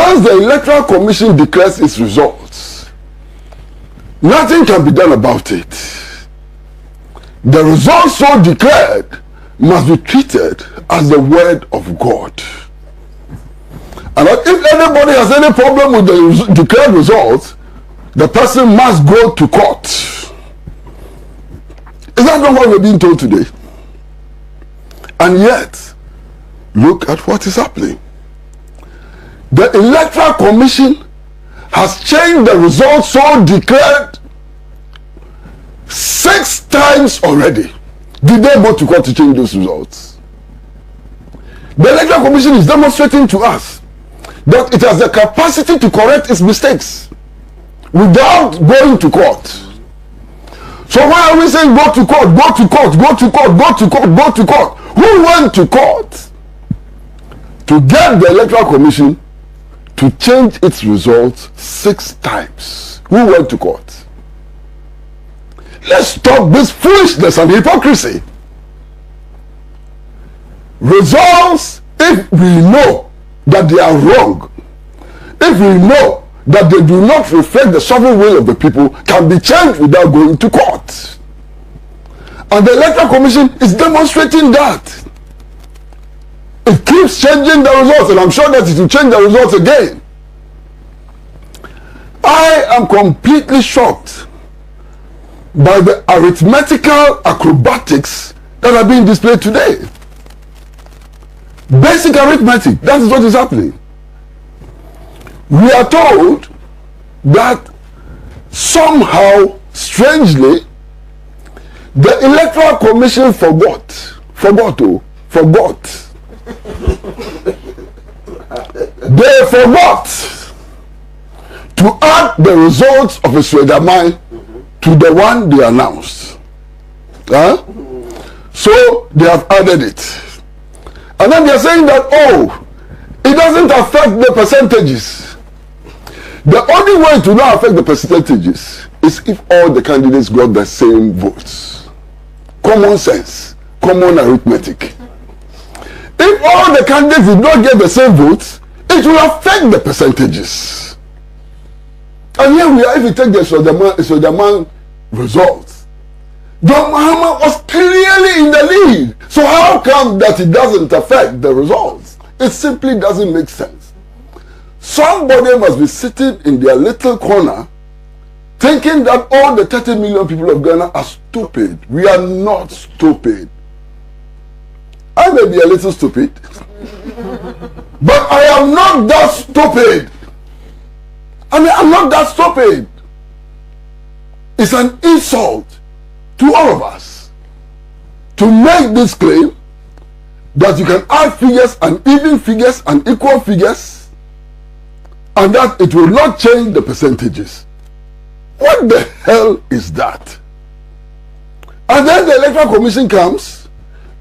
once the Electoral Commission declares its results, nothing can be done about it. The results so declared must be treated as the word of God. And if anybody has any problem with the declared results, the person must go to court. Is that not what we're being told today? And yet, look at what is happening. The Electoral Commission has changed the results so declared 6 times already. Did they go to court to change those results? The Electoral Commission is demonstrating to us that it has the capacity to correct its mistakes without going to court. So why are we saying go to court, go to court, go to court, go to court, go to court? Who went to court to get the Electoral Commission to change its results 6 times? Who went to court? Let's stop this foolishness and hypocrisy. Results, if we know that they are wrong, if we know that they do not reflect the sovereign will of the people, can be changed without going to court. And the Electoral Commission is demonstrating that. It keeps changing the results, and I'm sure that it will change the results again. I am completely shocked by the arithmetical acrobatics that are being displayed today. Basic arithmetic, that is what is happening. We are told that somehow, strangely, the Electoral Commission forgot. They forgot to add the results of a Swedamine to the one they announced. So they have added it. And then they are saying that, oh, it doesn't affect the percentages. The only way to not affect the percentages is if all the candidates got the same votes. Common sense, common arithmetic. If all the candidates did not get the same votes, it will affect the percentages. And here we are, if you take the Sodaman results, John Mahama was clearly in the lead. So how come that it doesn't affect the results? It simply doesn't make sense. Somebody must be sitting in their little corner thinking that all the 30 million people of Ghana are stupid. We are not stupid. I may be a little stupid, but I am not that stupid. I'm not that stupid. It's an insult to all of us to make this claim that you can add figures and even figures and equal figures and that it will not change the percentages. What the hell is that? And then the Electoral Commission comes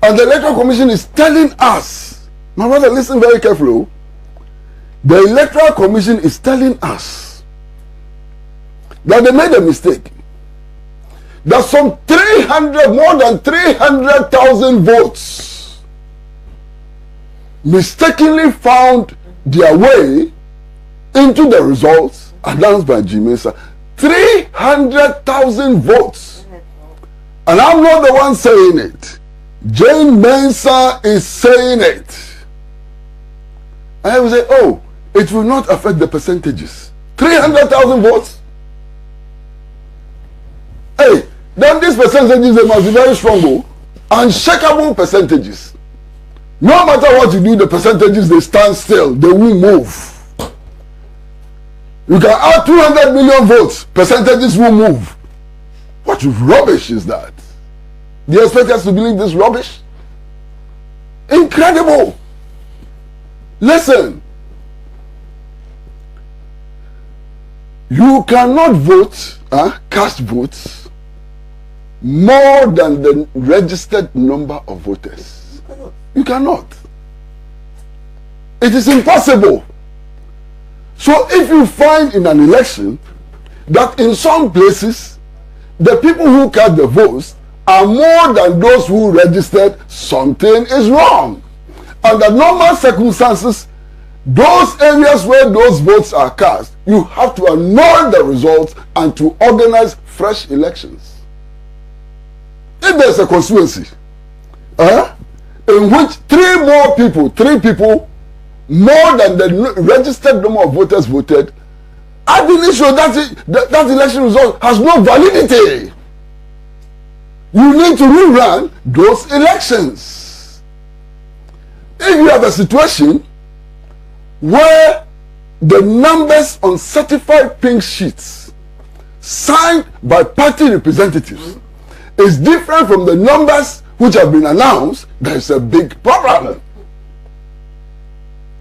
and the Electoral Commission is telling us, my brother, listen very carefully. The Electoral Commission is telling us that they made a mistake. That some more than 300,000 votes mistakenly found their way into the results announced by G. Mensah. 300,000 votes. And I'm not the one saying it. Jane Mensah is saying it. And I will say, oh, it will not affect the percentages. 300,000 votes. Hey, then these percentages, they must be very strong, unshakable percentages. No matter what you do, the percentages, they stand still. They won't move. You can add 200 million votes, percentages will move. What rubbish is that? Do you expect us to believe this rubbish? Incredible. Listen. You cannot vote, cast votes, more than the registered number of voters. You cannot. It is impossible. So if you find in an election that in some places the people who cast the votes are more than those who registered, something is wrong. Under normal circumstances, those areas where those votes are cast, you have to annul the results and to organize fresh elections. If there's a constituency in which three people more than the registered number of voters voted, I believe so that election result has no validity. You need to rerun those elections. If you have a situation where the numbers on certified pink sheets signed by party representatives is different from the numbers which have been announced, there is a big problem.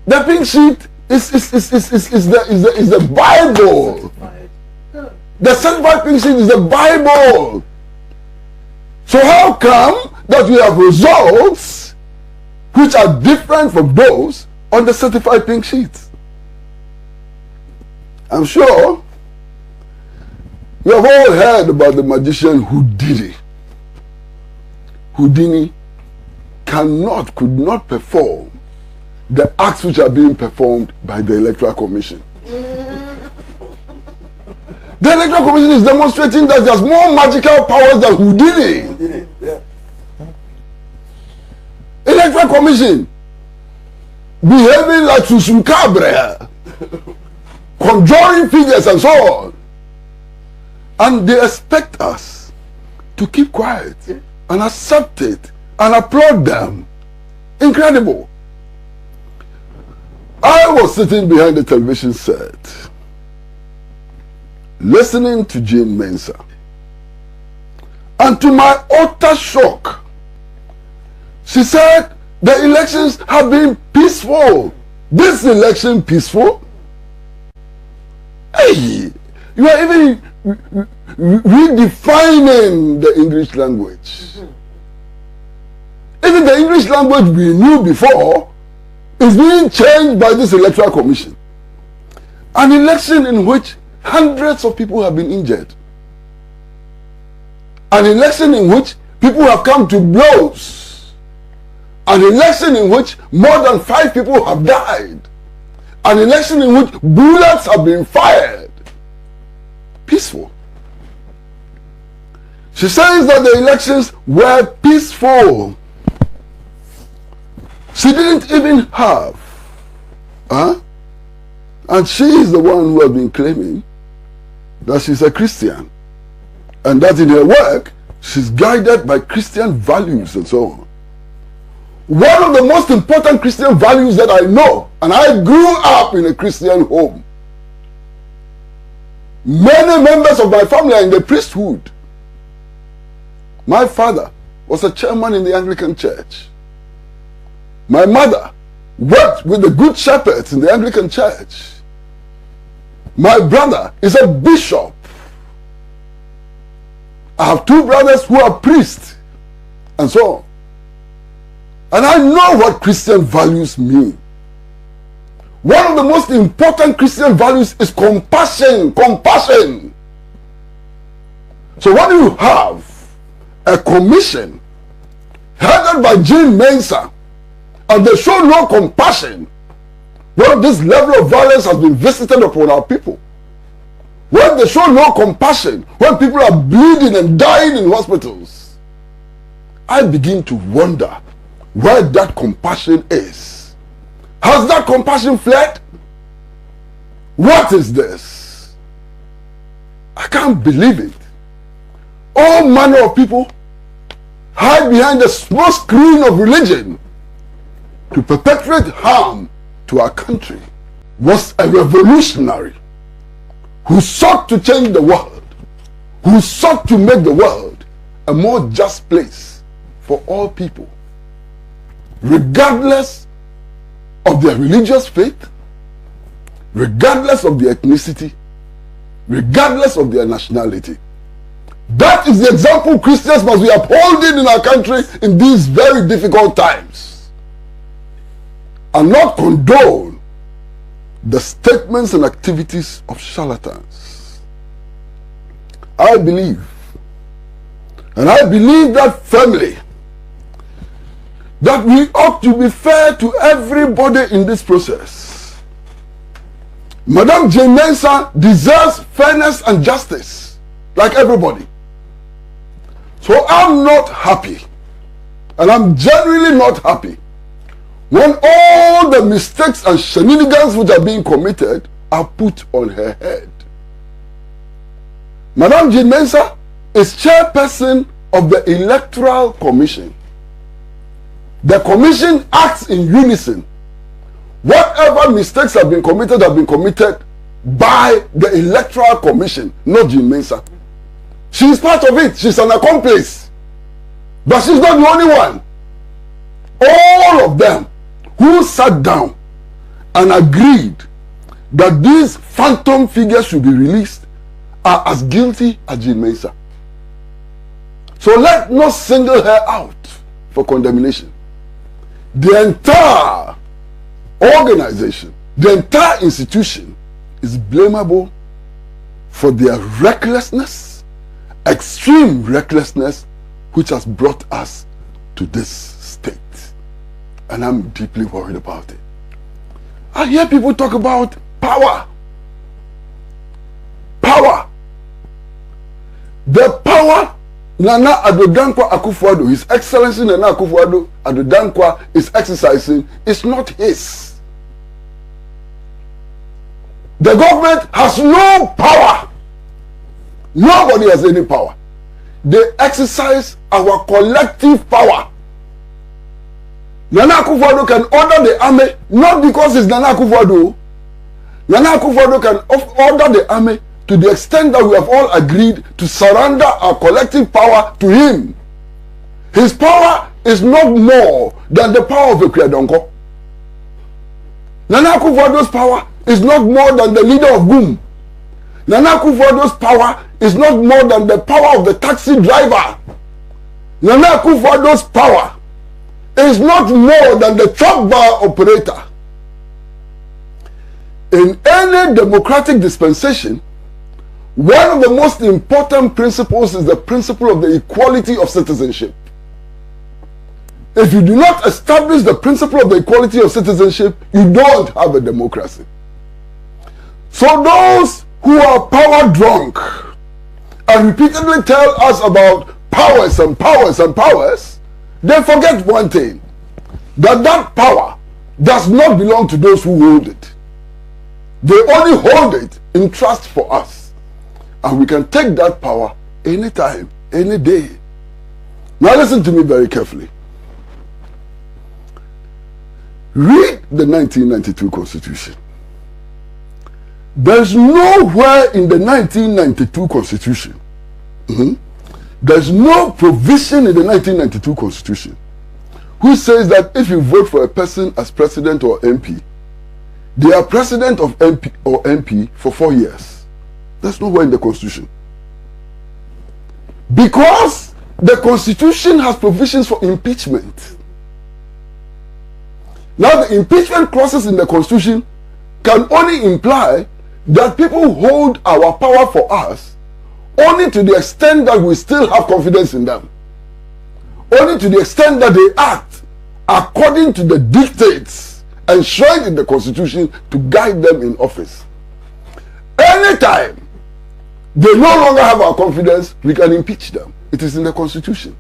The pink sheet is the Bible. The certified pink sheet is the Bible. So how come that we have results which are different from those on the certified pink sheet? I'm sure you have all heard about the magician Houdini. Houdini could not perform the acts which are being performed by the Electoral Commission. The Electoral Commission is demonstrating that there's more magical powers than Houdini. Electoral Commission behaving like Susu Cabre, conjuring figures and so on. And they expect us to keep quiet and accept it and applaud them. Incredible. I was sitting behind the television set listening to Jane Mensah, and to my utter shock, she said the elections have been peaceful. This election peaceful? Hey, you are even redefining the English language. Even the English language we knew before is being changed by this Electoral Commission. An election in which hundreds of people have been injured. An election in which people have come to blows. An election in which more than 5 people have died. An election in which bullets have been fired. Peaceful. She says that the elections were peaceful. She didn't even have, and she is the one who has been claiming that she's a Christian, and that in her work she's guided by Christian values and so on. One of the most important Christian values that I know, and I grew up in a Christian home. Many members of my family are in the priesthood. My father was a chairman in the Anglican Church. My mother worked with the Good Shepherds in the Anglican Church. My brother is a bishop. I have 2 brothers who are priests, and so on. And I know what Christian values mean. One of the most important Christian values is compassion. Compassion. So when you have a commission headed by Jane Mensah, and they show no compassion when this level of violence has been visited upon our people, when they show no compassion when people are bleeding and dying in hospitals, I begin to wonder where that compassion is. Has that compassion fled? What is this? I can't believe it. All manner of people hide behind the smoke screen of religion to perpetrate harm to our country. Was a revolutionary who sought to change the world, who sought to make the world a more just place for all people, regardless of their religious faith, regardless of their ethnicity, regardless of their nationality. That is the example Christians must be upholding in our country in these very difficult times, and not condone the statements and activities of charlatans. I believe, and I believe that firmly, that we ought to be fair to everybody in this process. Madam Jane Mensah deserves fairness and justice, like everybody. So I'm not happy, and I'm genuinely not happy, when all the mistakes and shenanigans which are being committed are put on her head. Madam Jane Mensah is chairperson of the Electoral Commission. The commission acts in unison. Whatever mistakes have been committed by the Electoral Commission, not Jane Mensah. She is part of it. She's an accomplice. But she's not the only one. All of them who sat down and agreed that these phantom figures should be released are as guilty as Jane Mensah. So let's not single her out for condemnation. The entire organization, the entire institution is blamable for their recklessness, extreme recklessness, which has brought us to this state. And I'm deeply worried about it. I hear people talk about power. Power. The power Nana Addo Dankwa Akufo-Addo, His Excellency Nana Akufo-Addo Dankwa is exercising is not his. The government has no power. Nobody has any power. They exercise our collective power. Nana Akufo-Addo can order the army, not because it's Nana Akufo-Addo. Nana Akufo-Addo can order the army to the extent that we have all agreed to surrender our collective power to him. His power is not more than the power of the Kriadonko. Nana Akufo-Addo's power is not more than the leader of GUM. Nana Akufo-Addo's power is not more than the power of the taxi driver. Nana Akufo-Addo's power is not more than the truck bar operator. In any democratic dispensation, one of the most important principles is the principle of the equality of citizenship. If you do not establish the principle of the equality of citizenship, you don't have a democracy. So those who are power drunk and repeatedly tell us about powers and powers and powers, they forget one thing, that power does not belong to those who hold it. They only hold it in trust for us. And we can take that power anytime, any day. Now listen to me very carefully. Read the 1992 Constitution. There's nowhere in the 1992 Constitution, there's no provision in the 1992 Constitution which says that if you vote for a person as president or MP, they are president of MP or MP for 4 years. That's nowhere in the Constitution. Because the Constitution has provisions for impeachment. Now the impeachment clauses in the Constitution can only imply that people hold our power for us only to the extent that we still have confidence in them. Only to the extent that they act according to the dictates enshrined in the Constitution to guide them in office. Anytime they no longer have our confidence, we can impeach them. It is in the Constitution.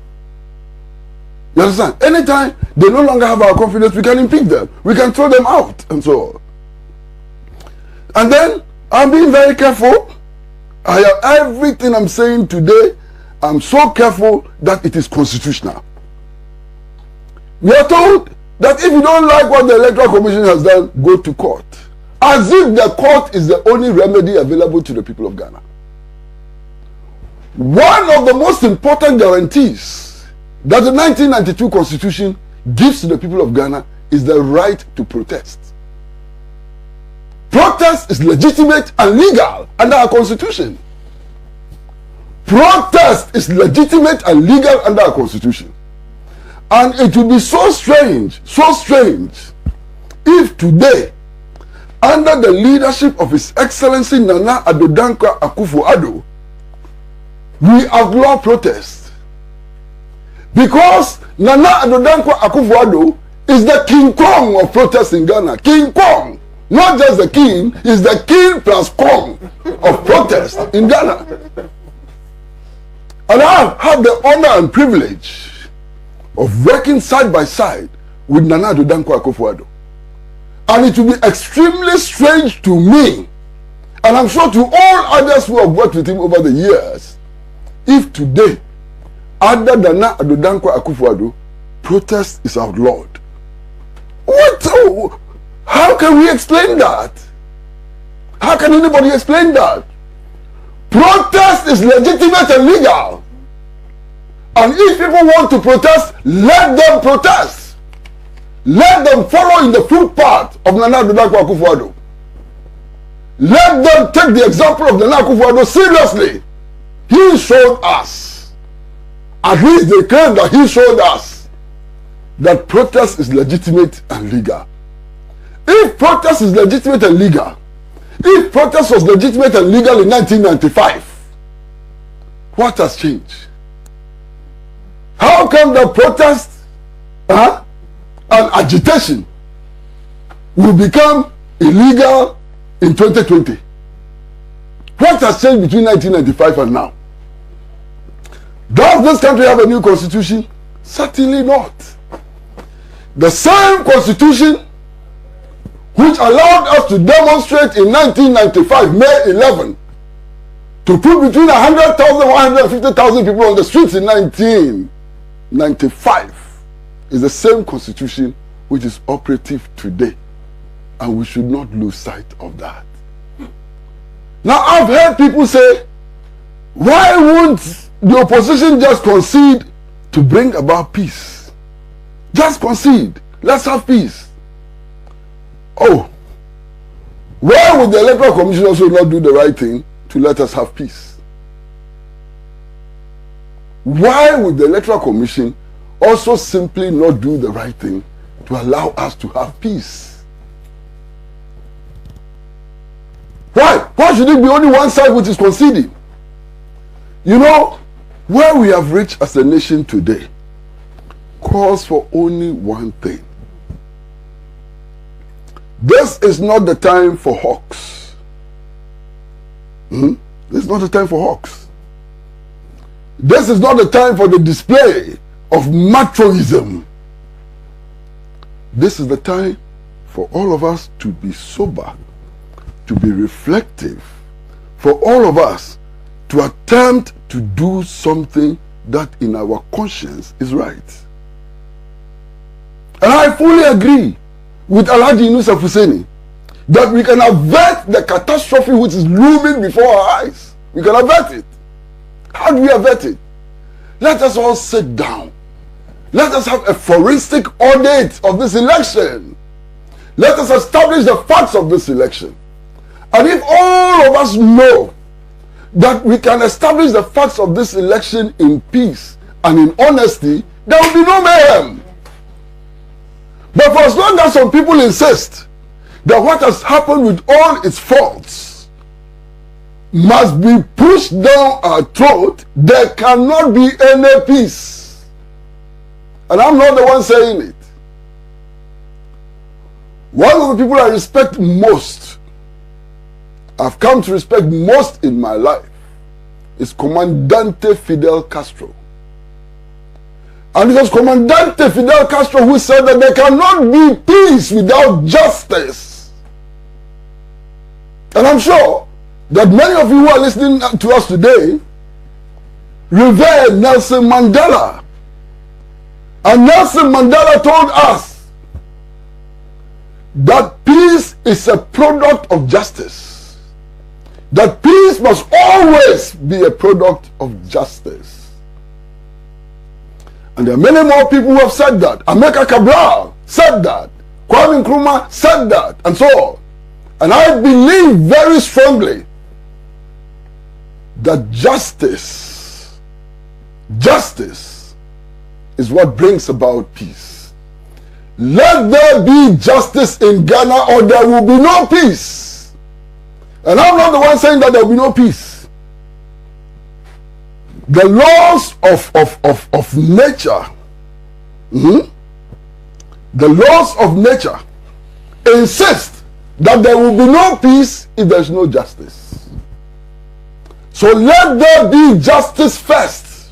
You understand? Anytime they no longer have our confidence, we can impeach them. We can throw them out and so on. And then, I'm being very careful. Everything I'm saying today, I'm so careful that it is constitutional. We are told that if you don't like what the Electoral Commission has done, go to court. As if the court is the only remedy available to the people of Ghana. One of the most important guarantees that the 1992 Constitution gives to the people of Ghana is the right to protest. Protest is legitimate and legal under our Constitution. Protest is legitimate and legal under our Constitution. And it would be so strange, if today, under the leadership of His Excellency Nana Addo Dankwa Akufo-Addo, we outlaw protest. Because Nana Addo Dankwa Akufo-Addo is the King Kong of protest in Ghana. King Kong. Not just the king, he's the king plus con of protest in Ghana. And I have the honor and privilege of working side by side with Nana Addo Dankwa Akufo-Addo. And it will be extremely strange to me, and I'm sure to all others who have worked with him over the years, if today, other than Nana Addo Dankwa Akufo-Addo, protest is outlawed. What? How can we explain that? How can anybody explain that? Protest is legitimate and legal. And if people want to protest, let them protest. Let them follow in the footpath of Nana Addo Dankwa Akufo-Addo. Let them take the example of Nana Akufo-Addo seriously. He showed us, at least they claim that he showed us, that protest is legitimate and legal. If protest is legitimate and legal, if protest was legitimate and legal in 1995, what has changed? How come the protest and agitation will become illegal in 2020? What has changed between 1995 and now? Does this country have a new constitution? Certainly not. The same constitution which allowed us to demonstrate in 1995, May 11, to put between 100,000 and 150,000 people on the streets in 1995, is the same constitution which is operative today. And we should not lose sight of that. Now, I've heard people say, why won't the opposition just concede to bring about peace? Just concede. Let's have peace. Oh, why would the Electoral Commission also not do the right thing to let us have peace? Why would the Electoral Commission also simply not do the right thing to allow us to have peace? Why? Why should it be only one side which is conceding? You know, where we have reached as a nation today calls for only one thing. This is not the time for hawks. This is not the time for hawks. This is not the time for the display of machoism. This is the time for all of us to be sober, to be reflective, for all of us to attempt to do something that in our conscience is right. And I fully agree with Alhaji Yunus Hussaini that we can avert the catastrophe which is looming before our eyes. We can avert it. How do we avert it? Let us all sit down. Let us have a forensic audit of this election. Let us establish the facts of this election. And if all of us know that we can establish the facts of this election in peace and in honesty, there will be no mayhem. But for as long as some people insist that what has happened with all its faults must be pushed down our throat, there cannot be any peace. And I'm not the one saying it. One of the people I respect most, I've come to respect most in my life, is Comandante Fidel Castro. And it was Comandante Fidel Castro who said that there cannot be peace without justice. And I'm sure that many of you who are listening to us today revere Nelson Mandela. And Nelson Mandela told us that peace is a product of justice. That peace must always be a product of justice. And there are many more people who have said that. Ameka Cabral said that. Kwame Nkrumah said that. And so on. And I believe very strongly that justice is what brings about peace. Let there be justice in Ghana or there will be no peace. And I'm not the one saying that there will be no peace. The laws of nature, the laws of nature insist that there will be no peace if there is no justice. So let there be justice first.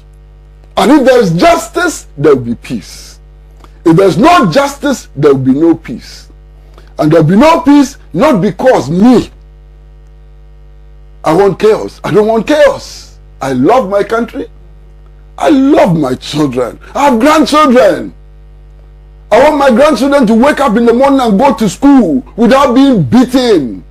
And if there is justice, there will be peace. If there is no justice, there will be no peace. And there will be no peace not because me, I want chaos. I don't want chaos. I love my country. I love my children. I have grandchildren. I want my grandchildren to wake up in the morning and go to school without being beaten.